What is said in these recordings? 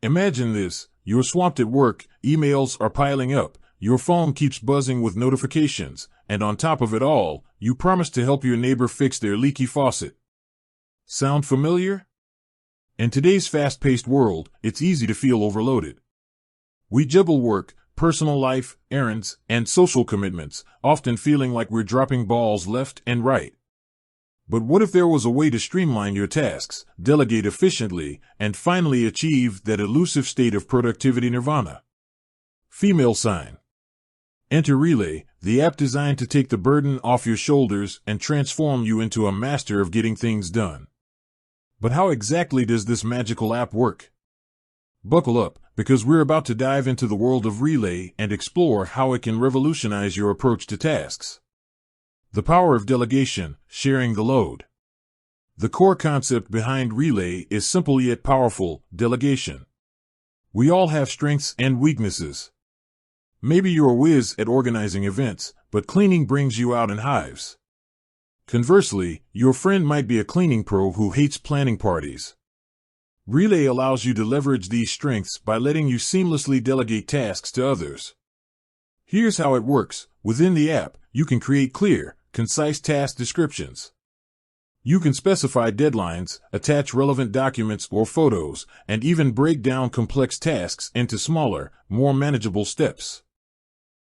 Imagine this. You're swamped at work, emails are piling up, your phone keeps buzzing with notifications, and on top of it all, you promise to help your neighbor fix their leaky faucet. Sound familiar? In today's fast-paced world, it's easy to feel overloaded. We juggle work, personal life, errands, and social commitments, often feeling like we're dropping balls left and right. But what if there was a way to streamline your tasks, delegate efficiently, and finally achieve that elusive state of productivity nirvana? Female sign. Enter Relay, the app designed to take the burden off your shoulders and transform you into a master of getting things done. But how exactly does this magical app work? Buckle up, because we're about to dive into the world of Relay and explore how it can revolutionize your approach to tasks. The power of delegation, sharing the load. The core concept behind Relay is simple yet powerful: delegation. We all have strengths and weaknesses. Maybe you're a whiz at organizing events, but cleaning brings you out in hives. Conversely, your friend might be a cleaning pro who hates planning parties. Relay allows you to leverage these strengths by letting you seamlessly delegate tasks to others. Here's how it works. Within the app, you can create clear, concise task descriptions. You can specify deadlines, attach relevant documents or photos, and even break down complex tasks into smaller, more manageable steps.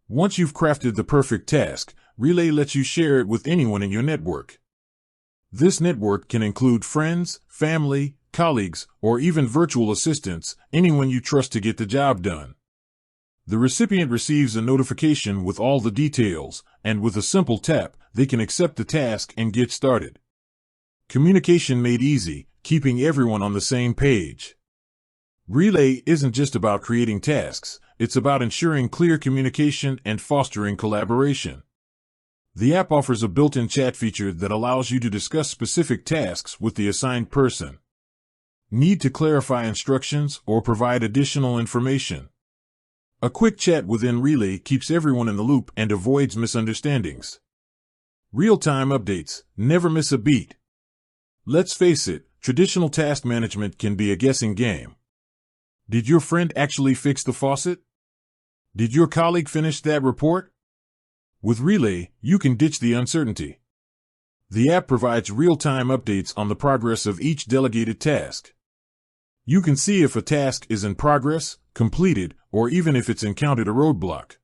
Once you've crafted the perfect task, Relay lets you share it with anyone in your network. This network can include friends, family, colleagues, or even virtual assistants, anyone you trust to get the job done. The recipient receives a notification with all the details, and with a simple tap, they can accept the task and get started. Communication made easy, keeping everyone on the same page. Relay isn't just about creating tasks, it's about ensuring clear communication and fostering collaboration. The app offers a built-in chat feature that allows you to discuss specific tasks with the assigned person. Need to clarify instructions or provide additional information? A quick chat within Relay keeps everyone in the loop and avoids misunderstandings. Real-time updates, never miss a beat. Let's face it, traditional task management can be a guessing game. Did your friend actually fix the faucet? Did your colleague finish that report? With Relay, you can ditch the uncertainty. The app provides real-time updates on the progress of each delegated task. You can see if a task is in progress, completed, or even if it's encountered a roadblock.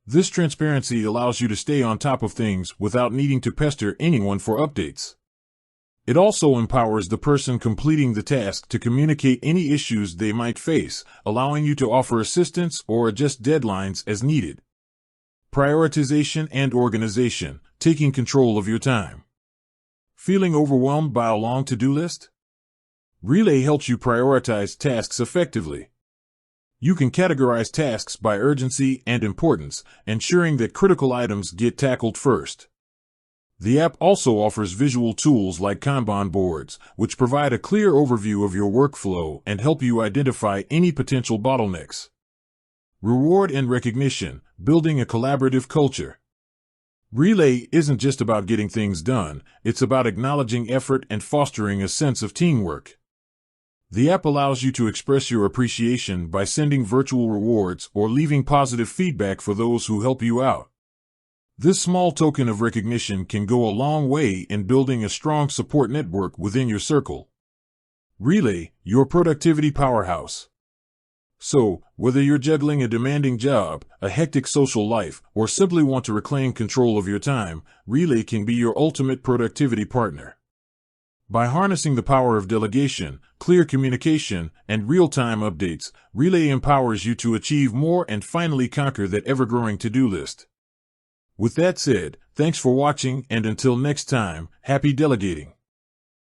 This transparency allows you to stay on top of things without needing to pester anyone for updates. It also empowers the person completing the task to communicate any issues they might face, allowing you to offer assistance or adjust deadlines as needed. Prioritization and organization, taking control of your time. Feeling overwhelmed by a long to-do list? Relay helps you prioritize tasks effectively. You can categorize tasks by urgency and importance, ensuring that critical items get tackled first. The app also offers visual tools like Kanban boards, which provide a clear overview of your workflow and help you identify any potential bottlenecks. Reward and recognition, building a collaborative culture. Relay isn't just about getting things done, it's about acknowledging effort and fostering a sense of teamwork. The app allows you to express your appreciation by sending virtual rewards or leaving positive feedback for those who help you out. This small token of recognition can go a long way in building a strong support network within your circle. Relay, your productivity powerhouse. So, whether you're juggling a demanding job, a hectic social life, or simply want to reclaim control of your time, Relay can be your ultimate productivity partner. By harnessing the power of delegation, clear communication, and real-time updates, Relay empowers you to achieve more and finally conquer that ever-growing to-do list. With that said, thanks for watching, and until next time, happy delegating.